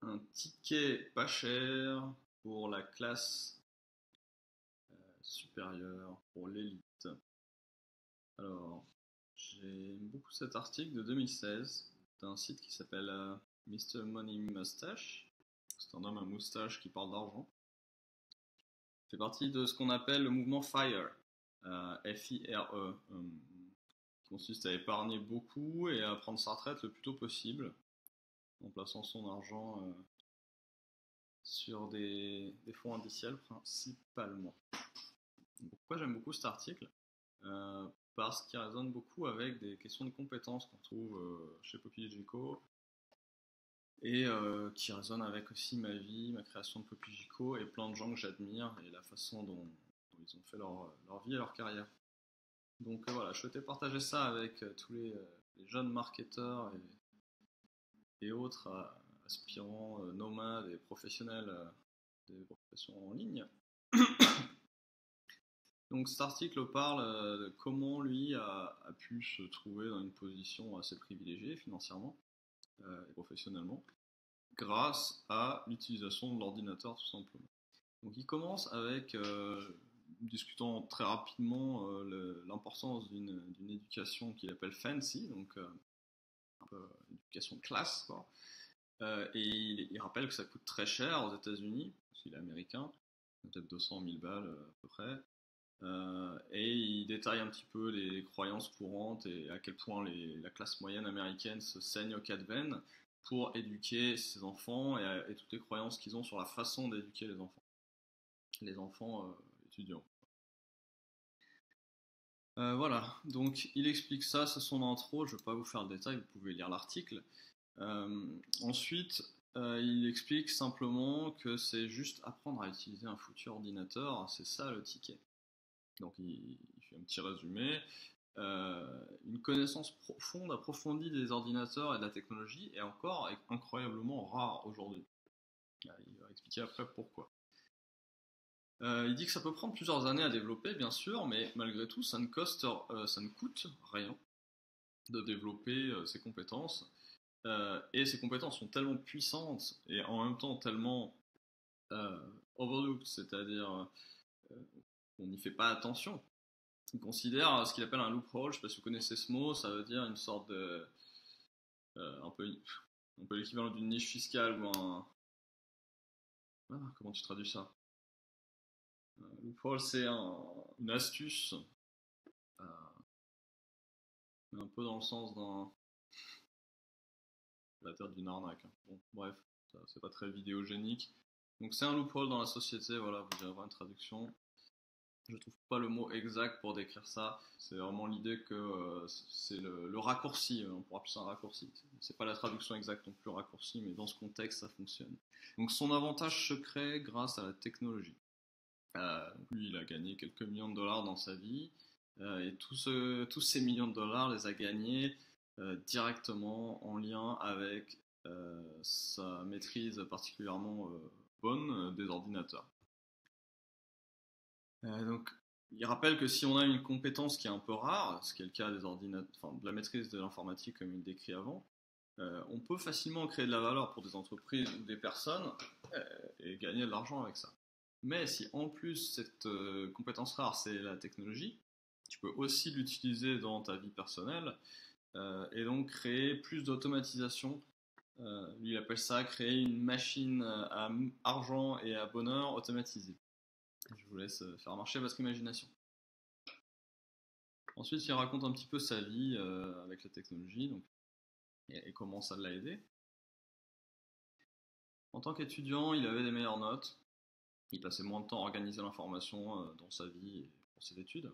Un ticket pas cher pour la classe supérieure, pour l'élite. Alors, j'aime beaucoup cet article de 2016 d'un site qui s'appelle Mr. Money Mustache. C'est un homme à moustache qui parle d'argent. Il fait partie de ce qu'on appelle le mouvement FIRE, F-I-R-E, qui consiste à épargner beaucoup et à prendre sa retraite le plus tôt possible, en plaçant son argent sur des fonds indiciels principalement. Pourquoi j'aime beaucoup cet article parce qu'il résonne beaucoup avec des questions de compétences qu'on trouve chez Poppy Gico et qui résonne avec aussi ma vie, ma création de Poppy Gico et plein de gens que j'admire et la façon dont ils ont fait leur vie et leur carrière. Donc voilà, je souhaitais partager ça avec tous les jeunes marketeurs et autres aspirants, nomades et professionnels des professions en ligne. Donc cet article parle de comment lui a pu se trouver dans une position assez privilégiée financièrement et professionnellement grâce à l'utilisation de l'ordinateur tout simplement. Donc il commence avec discutant très rapidement l'importance d'une éducation qu'il appelle fancy, donc un peu éducation de classe, quoi. Et il rappelle que ça coûte très cher aux États-Unis, parce qu'il est américain, peut-être 200 000 balles à peu près. Et il détaille un petit peu les croyances courantes et à quel point la classe moyenne américaine se saigne aux quatre veines pour éduquer ses enfants et toutes les croyances qu'ils ont sur la façon d'éduquer les enfants étudiants. Voilà, donc il explique ça, c'est son intro, je ne vais pas vous faire le détail, vous pouvez lire l'article. Ensuite, il explique simplement que c'est juste apprendre à utiliser un foutu ordinateur, c'est ça le ticket. Donc il fait un petit résumé. Une connaissance profonde, approfondie des ordinateurs et de la technologie est encore incroyablement rare aujourd'hui. Il va expliquer après pourquoi. Il dit que ça peut prendre plusieurs années à développer, bien sûr, mais malgré tout, ça ne coûte rien de développer ces compétences. Et ces compétences sont tellement puissantes et en même temps tellement overlooked, c'est-à-dire on n'y fait pas attention. Il considère ce qu'il appelle un loophole, je ne sais pas si vous connaissez ce mot, ça veut dire une sorte de un peu l'équivalent d'une niche fiscale ou comment tu traduis ça? Loophole, c'est une astuce, un peu dans le sens la terre d'une arnaque. Bon, bref, c'est pas très vidéogénique. Donc c'est un loophole dans la société, voilà, vous allez avoir une traduction. Je trouve pas le mot exact pour décrire ça. C'est vraiment l'idée que c'est le raccourci. On pourra appeler ça un raccourci. C'est pas la traduction exacte non plus raccourci, mais dans ce contexte, ça fonctionne. Donc son avantage se crée grâce à la technologie. Lui, il a gagné quelques millions de dollars dans sa vie, et tous ces millions de dollars les a gagnés directement en lien avec sa maîtrise particulièrement bonne des ordinateurs. Donc, il rappelle que si on a une compétence qui est un peu rare, ce qui est le cas des ordinateurs, enfin, de la maîtrise de l'informatique comme il décrit avant, on peut facilement créer de la valeur pour des entreprises ou des personnes et gagner de l'argent avec ça. Mais si en plus cette compétence rare c'est la technologie, tu peux aussi l'utiliser dans ta vie personnelle et donc créer plus d'automatisation. Lui il appelle ça créer une machine à argent et à bonheur automatisée. Je vous laisse faire marcher votre imagination. Ensuite, il raconte un petit peu sa vie avec la technologie donc, et comment ça l'a aidé. En tant qu'étudiant, il avait des meilleures notes. Il passait moins de temps à organiser l'information dans sa vie et pour ses études.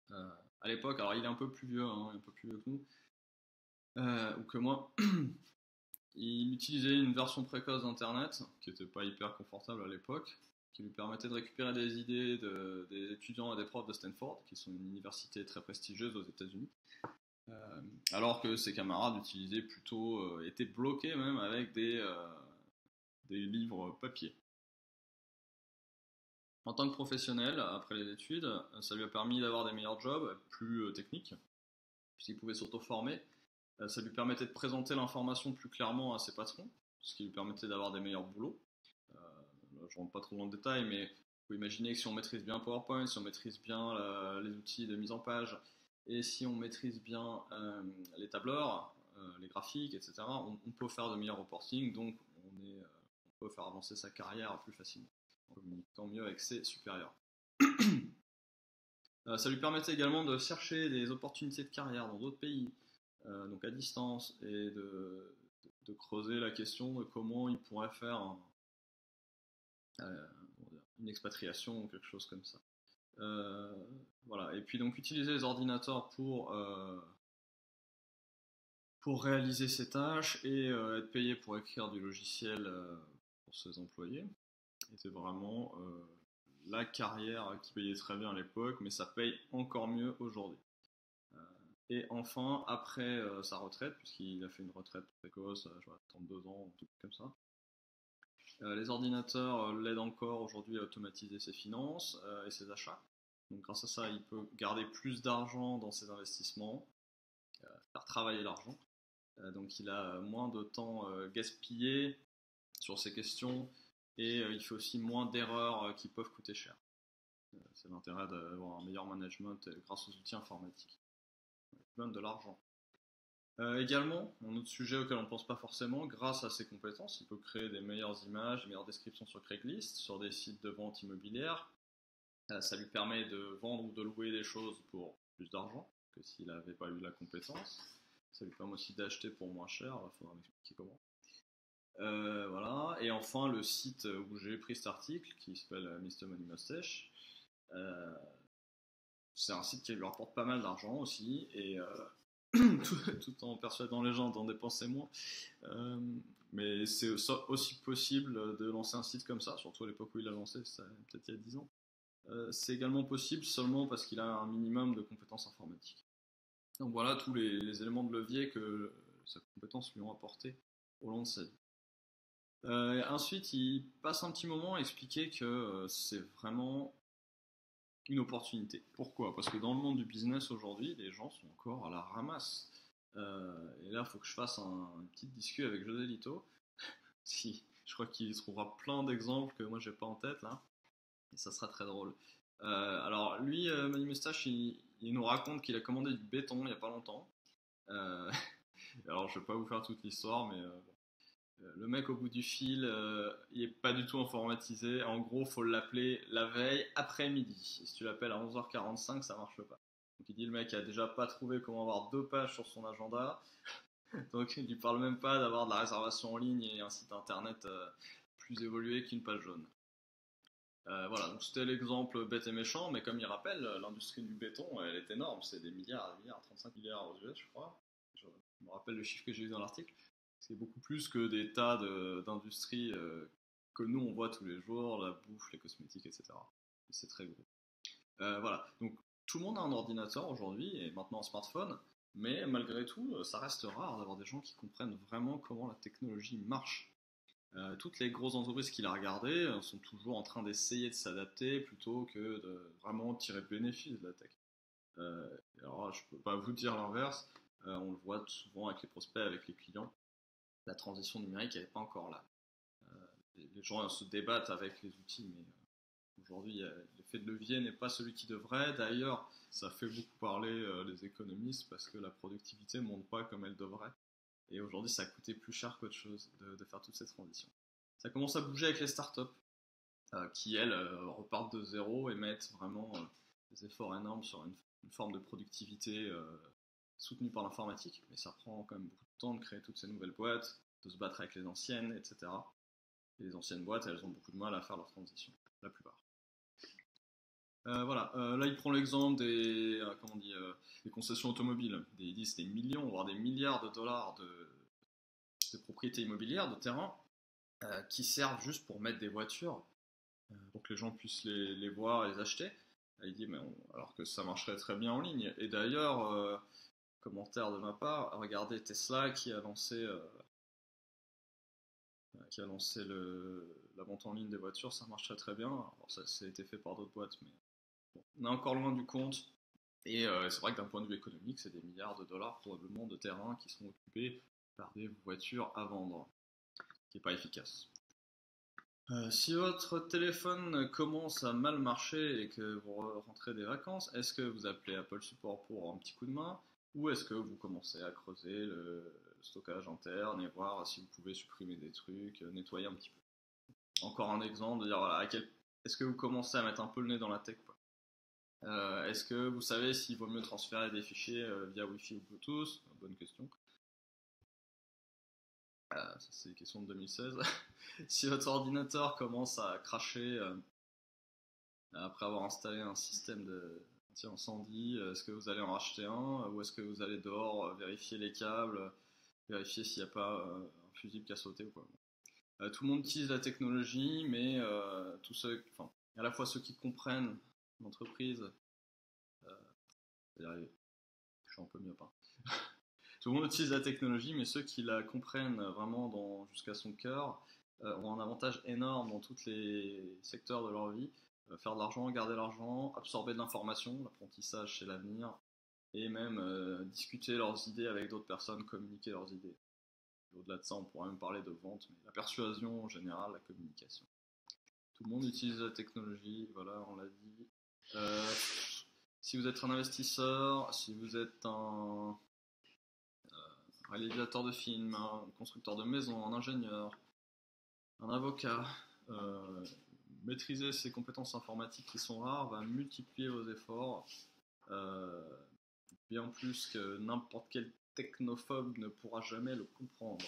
À l'époque, alors il est un peu plus vieux, un peu plus vieux que nous, ou que moi. Il utilisait une version précoce d'Internet, qui n'était pas hyper confortable à l'époque, qui lui permettait de récupérer des idées des étudiants et des profs de Stanford, qui sont une université très prestigieuse aux États-Unis, alors que ses camarades utilisaient plutôt, étaient bloqués même avec des livres papier. En tant que professionnel, après les études, ça lui a permis d'avoir des meilleurs jobs, plus techniques, puisqu'il pouvait s'auto-former. Ça lui permettait de présenter l'information plus clairement à ses patrons, ce qui lui permettait d'avoir des meilleurs boulots. Là, je rentre pas trop dans le détail, mais il faut imaginer que si on maîtrise bien PowerPoint, si on maîtrise bien les outils de mise en page, et si on maîtrise bien les tableurs, les graphiques, etc., on peut faire de meilleurs reporting, donc on peut faire avancer sa carrière plus facilement, en communiquant mieux avec ses supérieurs. Ça lui permettait également de chercher des opportunités de carrière dans d'autres pays, donc à distance, et de creuser la question de comment il pourrait faire une expatriation ou quelque chose comme ça. Voilà. Et puis donc utiliser les ordinateurs pour réaliser ses tâches et être payé pour écrire du logiciel pour ses employés. Et c'est vraiment la carrière qui payait très bien à l'époque, mais ça paye encore mieux aujourd'hui. Et enfin, après sa retraite, puisqu'il a fait une retraite précoce, je vois, 32 ans, un truc comme ça, les ordinateurs l'aident encore aujourd'hui à automatiser ses finances et ses achats. Donc grâce à ça, il peut garder plus d'argent dans ses investissements, faire travailler l'argent. Donc il a moins de temps gaspillé sur ces questions et il fait aussi moins d'erreurs qui peuvent coûter cher. C'est l'intérêt d'avoir un meilleur management grâce aux outils informatiques. Il donne de l'argent. Également, un autre sujet auquel on ne pense pas forcément, grâce à ses compétences, il peut créer des meilleures images, des meilleures descriptions sur Craigslist, sur des sites de vente immobilière. Ça lui permet de vendre ou de louer des choses pour plus d'argent que s'il n'avait pas eu la compétence. Ça lui permet aussi d'acheter pour moins cher, il faudra m'expliquer comment. Voilà. Et enfin, le site où j'ai pris cet article, qui s'appelle Mr. Money Mustache, c'est un site qui lui rapporte pas mal d'argent aussi, et tout en persuadant les gens d'en dépenser moins. Mais c'est aussi possible de lancer un site comme ça, surtout à l'époque où il a lancé, peut-être il y a 10 ans. C'est également possible seulement parce qu'il a un minimum de compétences informatiques. Donc voilà tous les éléments de levier que sa compétence lui ont apporté au long de sa vie. Ensuite, il passe un petit moment à expliquer que c'est vraiment une opportunité. Pourquoi? Parce que dans le monde du business aujourd'hui, les gens sont encore à la ramasse. Et là, il faut que je fasse une petite discussion avec José Lito. Si, je crois qu'il trouvera plein d'exemples que moi j'ai pas en tête là. Et ça sera très drôle. Alors lui, Mani Moustache, il nous raconte qu'il a commandé du béton il n'y a pas longtemps. Alors je vais pas vous faire toute l'histoire, mais le mec au bout du fil, il est pas du tout informatisé. En gros, faut l'appeler la veille après-midi. Et si tu l'appelles à 11h45, ça marche pas. Donc il dit le mec a déjà pas trouvé comment avoir 2 pages sur son agenda. Donc il lui parle même pas d'avoir de la réservation en ligne et un site internet plus évolué qu'une page jaune. Voilà, donc c'était l'exemple bête et méchant, mais comme il rappelle, l'industrie du béton, elle est énorme, c'est des milliards, 35 milliards aux US, je crois. Je me rappelle le chiffre que j'ai vu dans l'article. C'est beaucoup plus que des tas d'industries que nous on voit tous les jours, la bouffe, les cosmétiques, etc. Et c'est très gros. Voilà, donc tout le monde a un ordinateur aujourd'hui et maintenant un smartphone, mais malgré tout, ça reste rare d'avoir des gens qui comprennent vraiment comment la technologie marche. Toutes les grosses entreprises qu'il a regardées sont toujours en train d'essayer de s'adapter plutôt que de vraiment tirer bénéfice de la tech. Alors là, je peux pas vous dire l'inverse, on le voit souvent avec les prospects, avec les clients, la transition numérique n'est pas encore là. Les gens se débattent avec les outils, mais aujourd'hui l'effet de levier n'est pas celui qui devrait. D'ailleurs, ça fait beaucoup parler les économistes parce que la productivité ne monte pas comme elle devrait. Et aujourd'hui, ça a coûté plus cher qu'autre chose de faire toutes ces transitions. Ça commence à bouger avec les startups, qui elles repartent de zéro et mettent vraiment des efforts énormes sur une forme de productivité soutenue par l'informatique. Mais ça prend quand même beaucoup de temps de créer toutes ces nouvelles boîtes, de se battre avec les anciennes, etc. Et les anciennes boîtes, elles ont beaucoup de mal à faire leur transition, la plupart. Voilà, là il prend l'exemple des concessions automobiles. Ils disent des millions, voire des milliards de dollars de propriétés immobilières, de terrains, qui servent juste pour mettre des voitures, pour que les gens puissent les voir et les acheter. Et il dit, alors que ça marcherait très bien en ligne. Et d'ailleurs, commentaire de ma part, regardez Tesla qui a lancé la vente en ligne des voitures, ça marcherait très bien. Alors ça a été fait par d'autres boîtes, mais bon, on est encore loin du compte. Et c'est vrai que d'un point de vue économique, c'est des milliards de dollars probablement de terrains qui sont occupés par des voitures à vendre. qui n'est pas efficace. Si votre téléphone commence à mal marcher et que vous rentrez des vacances, est-ce que vous appelez Apple Support pour un petit coup de main ou est-ce que vous commencez à creuser le stockage interne et voir si vous pouvez supprimer des trucs, nettoyer un petit peu. Encore un exemple de dire voilà, est-ce que vous commencez à mettre un peu le nez dans la tech quoi. Est-ce que vous savez s'il vaut mieux transférer des fichiers via Wi-Fi ou Bluetooth? Bonne question. Ça c'est une question de 2016. Si votre ordinateur commence à cracher après avoir installé un système anti-incendie, est-ce que vous allez en racheter un ou est-ce que vous allez dehors vérifier les câbles, vérifier s'il n'y a pas un fusible qui a sauté ou quoi. Tout le monde utilise la technologie, mais tous ceux, enfin, à la fois ceux qui comprennent l'entreprise, je suis un peu myopé. Tout le monde utilise la technologie, mais ceux qui la comprennent vraiment jusqu'à son cœur ont un avantage énorme dans tous les secteurs de leur vie. Faire de l'argent, garder l'argent, absorber de l'information, l'apprentissage c'est l'avenir, et même discuter leurs idées avec d'autres personnes, communiquer leurs idées. Au-delà de ça, on pourrait même parler de vente, mais la persuasion en général, la communication. Tout le monde utilise la technologie, voilà, on l'a dit. Si vous êtes un investisseur, si vous êtes un réalisateur de films, un constructeur de maisons, un ingénieur, un avocat, maîtriser ces compétences informatiques qui sont rares va multiplier vos efforts bien plus que n'importe quel technophobe ne pourra jamais le comprendre.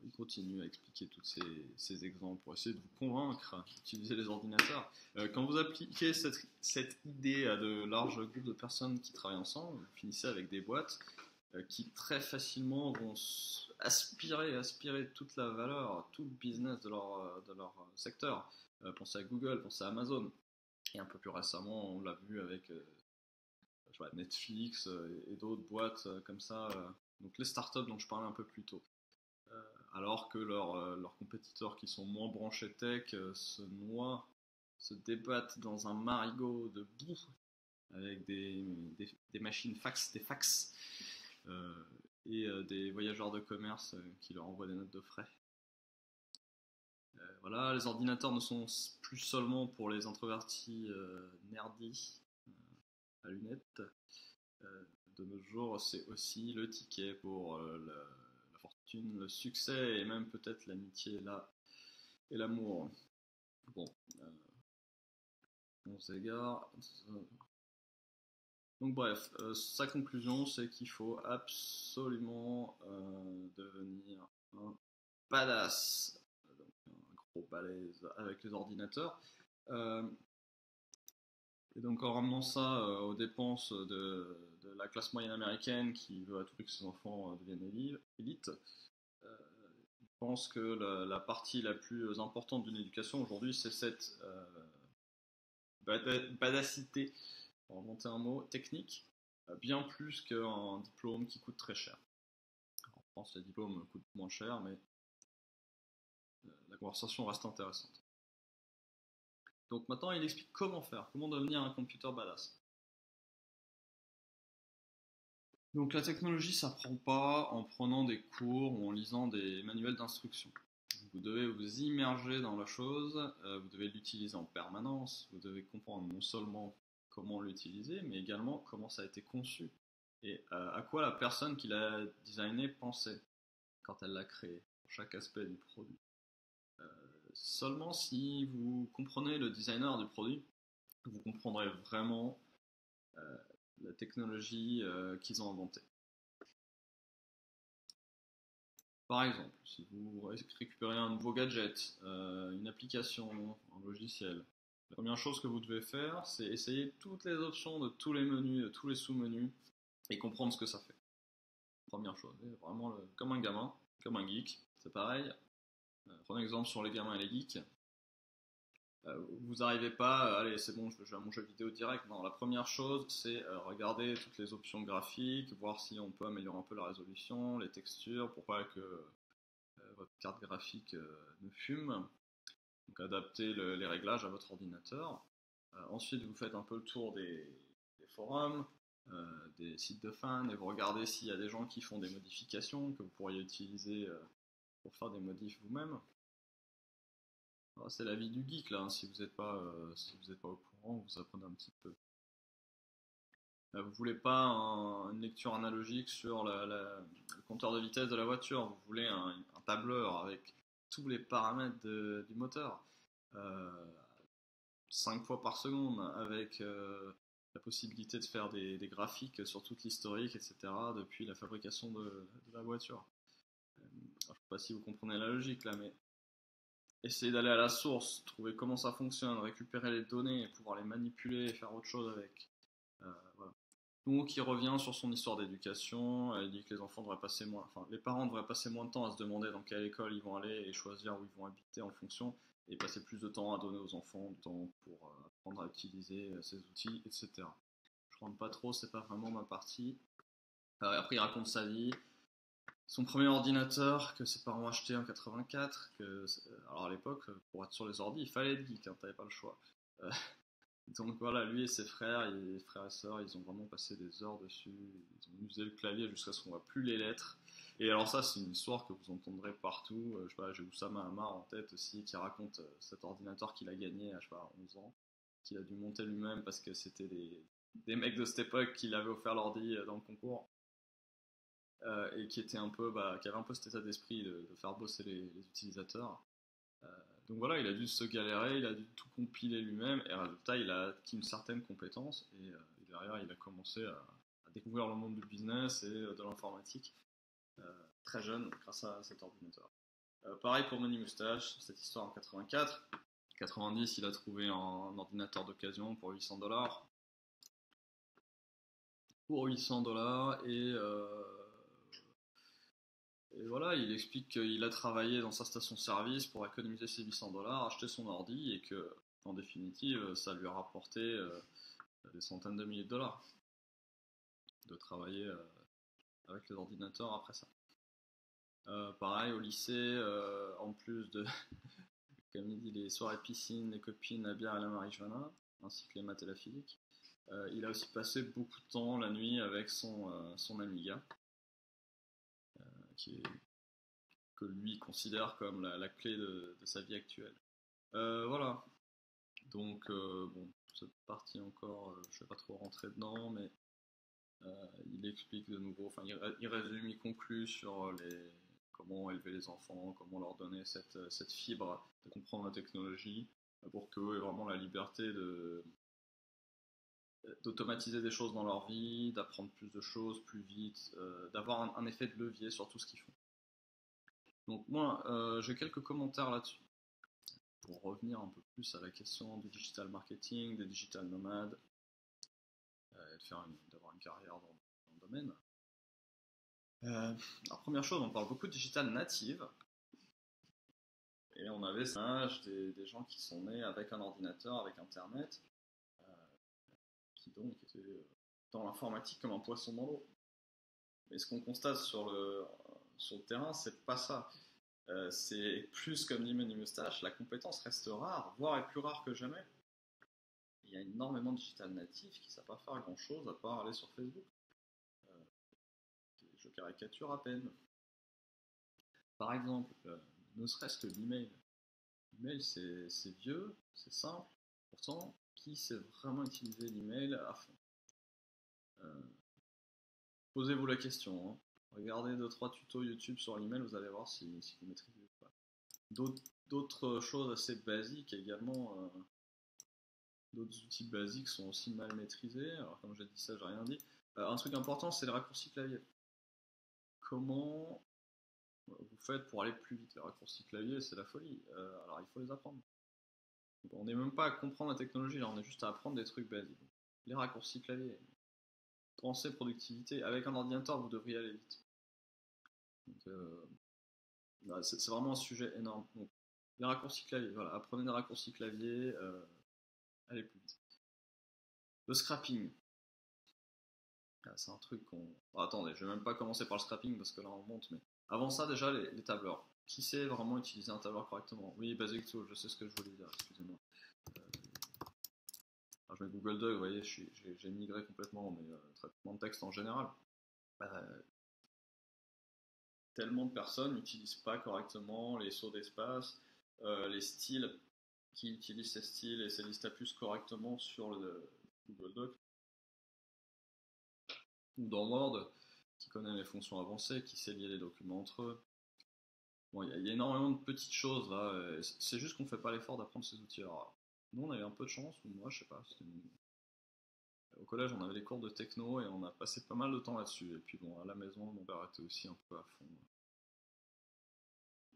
Il continue à expliquer tous ces exemples pour essayer de vous convaincre d'utiliser les ordinateurs. Quand vous appliquez cette idée à de larges groupes de personnes qui travaillent ensemble, vous finissez avec des boîtes qui très facilement vont aspirer toute la valeur, tout le business de leur secteur. Pensez à Google, pensez à Amazon. Et un peu plus récemment, on l'a vu avec Netflix et d'autres boîtes comme ça. Donc les startups dont je parlais un peu plus tôt. Alors que leurs compétiteurs qui sont moins branchés tech se noient, se débattent dans un marigot de boue avec des machines fax, des fax, et des voyageurs de commerce qui leur envoient des notes de frais. Voilà, les ordinateurs ne sont plus seulement pour les introvertis nerdis à lunettes. De nos jours, c'est aussi le ticket pour la fortune, le succès et même peut-être l'amitié et l'amour. Bon, on s'égare. Donc bref, sa conclusion c'est qu'il faut absolument devenir un badass, donc un gros balèze avec les ordinateurs. Et donc en ramenant ça aux dépenses de la classe moyenne américaine qui veut à tout prix que ses enfants deviennent élite, je pense que la partie la plus importante d'une éducation aujourd'hui c'est cette badassité, pour inventer un mot, technique, bien plus qu'un diplôme qui coûte très cher. En France les diplômes coûtent moins cher mais la conversation reste intéressante. Donc maintenant, il explique comment faire, comment devenir un computer badass. Donc la technologie, ça s'apprend pas en prenant des cours ou en lisant des manuels d'instruction. Vous devez vous immerger dans la chose, vous devez l'utiliser en permanence, vous devez comprendre non seulement comment l'utiliser, mais également comment ça a été conçu et à quoi la personne qui l'a designé pensait quand elle l'a créé, pour chaque aspect du produit. Seulement si vous comprenez le designer du produit, vous comprendrez vraiment la technologie qu'ils ont inventée. Par exemple, si vous récupérez un nouveau gadget, une application, un logiciel, la première chose que vous devez faire, c'est essayer toutes les options de tous les menus, de tous les sous-menus, et comprendre ce que ça fait. Première chose, vraiment comme un gamin, comme un geek, c'est pareil. Prenez exemple sur les gamins et les geeks. Vous n'arrivez pas, allez c'est bon, je vais jouer à mon jeu vidéo direct. Non, la première chose c'est regarder toutes les options graphiques, voir si on peut améliorer un peu la résolution, les textures, pour pas que votre carte graphique ne fume. Donc adapter les réglages à votre ordinateur. Ensuite vous faites un peu le tour des forums, des sites de fans, et vous regardez s'il y a des gens qui font des modifications que vous pourriez utiliser pour faire des modifs vous-même. C'est la vie du geek là, hein. Si vous êtes pas au courant, vous apprenez un petit peu. Vous voulez pas une lecture analogique sur le compteur de vitesse de la voiture, vous voulez un tableur avec tous les paramètres du moteur, euh, 5 fois par seconde, avec la possibilité de faire des graphiques sur toute l'historique, etc., depuis la fabrication de la voiture. Je ne sais pas si vous comprenez la logique là, mais essayer d'aller à la source, trouver comment ça fonctionne, récupérer les données, pouvoir les manipuler et faire autre chose avec. Voilà. Donc il revient sur son histoire d'éducation, il dit que les enfants devraient passer moins, enfin les parents devraient passer moins de temps à se demander dans quelle école ils vont aller et choisir où ils vont habiter en fonction, et passer plus de temps à donner aux enfants du temps pour apprendre à utiliser ces outils, etc. Je rentre pas trop, c'est pas vraiment ma partie. Après il raconte sa vie, son premier ordinateur que ses parents ont acheté en 84, alors à l'époque, pour être sur les ordi, il fallait être geek, hein, t'avais pas le choix. Euh, donc voilà, lui et ses frères, et frères et sœurs, ils ont vraiment passé des heures dessus, ils ont usé le clavier jusqu'à ce qu'on voit plus les lettres. Et alors ça, c'est une histoire que vous entendrez partout. Je sais pas, j'ai Oussama Hamar en tête aussi, qui raconte cet ordinateur qu'il a gagné à, je sais pas, 11 ans, qu'il a dû monter lui-même parce que c'était des mecs de cette époque qui l'avaient offert l'ordi dans le concours. Et qui était un peu, qui avait un peu cet état d'esprit de faire bosser les utilisateurs. Euh, donc voilà, il a dû se galérer, il a dû tout compiler lui-même, et résultat, il a acquis une certaine compétence, et derrière, il a commencé à découvrir le monde du business et de l'informatique très jeune grâce à cet ordinateur. Pareil pour Money Mustache, cette histoire en 84. 90, il a trouvé un ordinateur d'occasion pour 800 $. Pour 800 $, et voilà, il explique qu'il a travaillé dans sa station-service pour économiser ses 800 $, acheter son ordi, et que, en définitive, ça lui a rapporté des centaines de milliers de dollars de travailler avec les ordinateurs après ça. Pareil, au lycée, en plus de, comme il dit, les soirées piscine, les copines, la bière et la marijuana, ainsi que les maths et la physique, il a aussi passé beaucoup de temps la nuit avec son Amiga, qui est que lui considère comme la clé de sa vie actuelle. Voilà, donc bon, cette partie encore, je ne vais pas trop rentrer dedans, mais il explique de nouveau, enfin il résume, il conclut sur comment élever les enfants, comment leur donner cette fibre de comprendre la technologie, pour qu'eux aient vraiment la liberté d'automatiser des choses dans leur vie, d'apprendre plus de choses plus vite, d'avoir un effet de levier sur tout ce qu'ils font. Donc moi, j'ai quelques commentaires là-dessus, pour revenir un peu plus à la question du digital marketing, des digital nomades, et d'avoir une carrière dans le domaine. Alors première chose, on parle beaucoup de digital native, et on avait cet âge des gens qui sont nés avec un ordinateur, avec Internet, qui donc étaient dans l'informatique comme un poisson dans l'eau. Mais ce qu'on constate sur le terrain, c'est pas ça. C'est plus comme dit Manu Moustache, la compétence reste rare, voire est plus rare que jamais. Il y a énormément de digital natifs qui ne savent pas faire grand chose à part aller sur Facebook. Euh, je caricature à peine. Par exemple, ne serait-ce que l'email. L'email, c'est vieux, c'est simple. Pourtant, qui sait vraiment utiliser l'email à fond? euh, Posez-vous la question, hein. Regardez 2-3 tutos YouTube sur l'email, vous allez voir si vous maîtrisez ou pas. D'autres choses assez basiques également, d'autres outils basiques sont aussi mal maîtrisés. Alors comme j'ai dit ça, j'ai rien dit. Un truc important, c'est les raccourcis clavier. Comment vous faites pour aller plus vite? Les raccourcis clavier, c'est la folie. Alors il faut les apprendre. Donc, on n'est même pas à comprendre la technologie, là, on est juste à apprendre des trucs basiques. Les raccourcis clavier. Pensez productivité. Avec un ordinateur, vous devriez aller vite. Donc, c'est vraiment un sujet énorme. Donc, les raccourcis clavier, voilà, apprenez des raccourcis clavier, allez plus vite. Le scrapping, c'est un truc qu'on. Bon, attendez, je vais même pas commencer par le scrapping parce que là on monte, mais avant ça, déjà les tableurs. Qui sait vraiment utiliser un tableur correctement? Oui, Basic Tool, je sais ce que je voulais dire, excusez-moi. Alors, je mets Google Doc, vous voyez, j'ai migré complètement, mais traitement de texte en général. Euh, tellement de personnes n'utilisent pas correctement les sauts d'espace, les styles, qui utilisent ces styles et ces listes à puces correctement sur le Google Doc, ou dans Word, qui connaît les fonctions avancées, qui sait lier les documents entre eux. Bon, il y a énormément de petites choses là, c'est juste qu'on fait pas l'effort d'apprendre ces outils. Alors, nous on a eu un peu de chance, ou moi je sais pas, au collège on avait des cours de techno et on a passé pas mal de temps là-dessus. Et puis bon, à la maison mon père était aussi un peu à fond.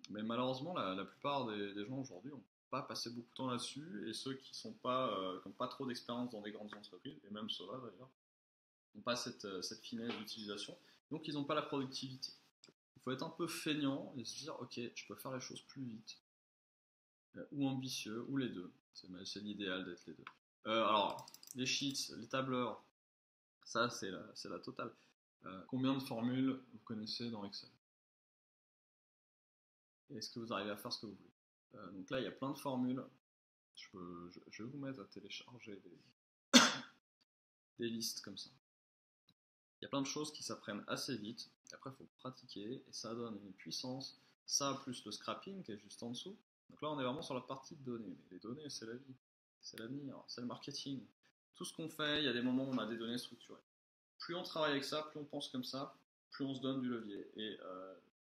Mais malheureusement la plupart des gens aujourd'hui ont pas passé beaucoup de temps là-dessus, et ceux qui sont pas, qui n'ont pas trop d'expérience dans des grandes entreprises, et même ceux-là d'ailleurs, n'ont pas cette finesse d'utilisation, donc ils n'ont pas la productivité. Il faut être un peu feignant et se dire ok, je peux faire les choses plus vite, ou ambitieux, ou les deux. C'est l'idéal d'être les deux. Alors, les sheets, les tableurs, ça c'est la totale. Combien de formules vous connaissez dans Excel? Est-ce que vous arrivez à faire ce que vous voulez? Donc là, il y a plein de formules. Je vais vous mettre à télécharger des listes comme ça. Il y a plein de choses qui s'apprennent assez vite. Après, il faut pratiquer et ça donne une puissance. Ça, plus le scrapping qui est juste en dessous. Donc là, on est vraiment sur la partie de données. Mais les données, c'est la vie. C'est l'avenir. C'est le marketing. Tout ce qu'on fait, il y a des moments où on a des données structurées. Plus on travaille avec ça, plus on pense comme ça, plus on se donne du levier. Et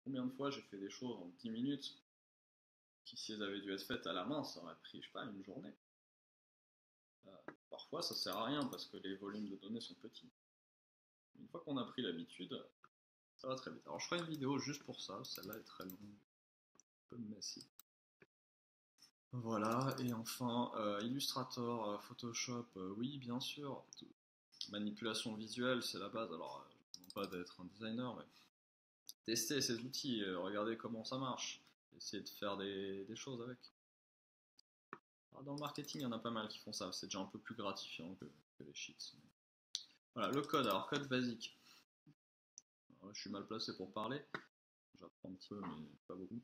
combien de fois j'ai fait des choses en 10 minutes qui, si elles avaient dû être faites à la main, ça aurait pris, je sais pas, une journée. Parfois, ça sert à rien parce que les volumes de données sont petits. Une fois qu'on a pris l'habitude, ça va très vite. Alors je ferai une vidéo juste pour ça, celle-là est très longue, un peu messy. Voilà, et enfin, Illustrator, Photoshop, oui bien sûr, manipulation visuelle c'est la base, alors non pas d'être un designer, mais tester ces outils, regarder comment ça marche, essayer de faire des choses avec. Alors, dans le marketing, il y en a pas mal qui font ça, c'est déjà un peu plus gratifiant que les sheets. Voilà, le code, alors code basique. Alors, je suis mal placé pour parler, j'apprends un petit peu mais pas beaucoup.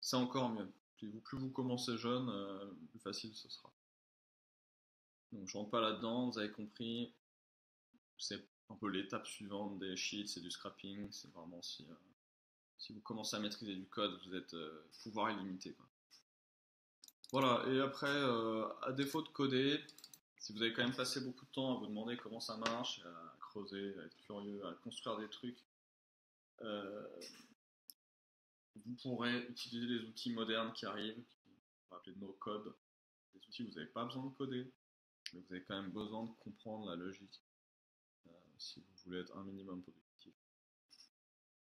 C'est encore mieux. Plus vous commencez jeune, plus facile ce sera. Donc je rentre pas là-dedans, vous avez compris. C'est un peu l'étape suivante des sheets, c'est du scrapping. C'est vraiment si vous commencez à maîtriser du code, vous êtes pouvoir illimité, quoi. Voilà, et après, à défaut de coder, si vous avez quand même passé beaucoup de temps à vous demander comment ça marche, à creuser, à être curieux, à construire des trucs, euh, vous pourrez utiliser les outils modernes qui arrivent, qu'on va appeler de no-code. Des outils où vous n'avez pas besoin de coder, mais vous avez quand même besoin de comprendre la logique si vous voulez être un minimum productif.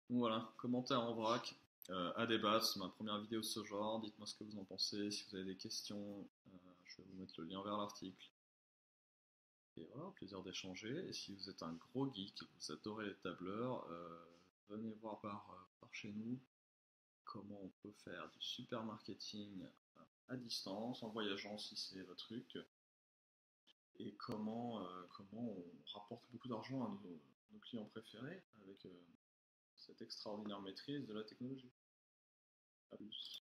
Donc voilà, commentaires en vrac, à débattre, c'est ma première vidéo de ce genre, dites-moi ce que vous en pensez, si vous avez des questions, je vais vous mettre le lien vers l'article. Et voilà, plaisir d'échanger, et si vous êtes un gros geek et que vous adorez les tableurs, venez voir par chez nous comment on peut faire du super marketing à distance, en voyageant si c'est votre truc, et comment on rapporte beaucoup d'argent à nos clients préférés avec cette extraordinaire maîtrise de la technologie. À plus.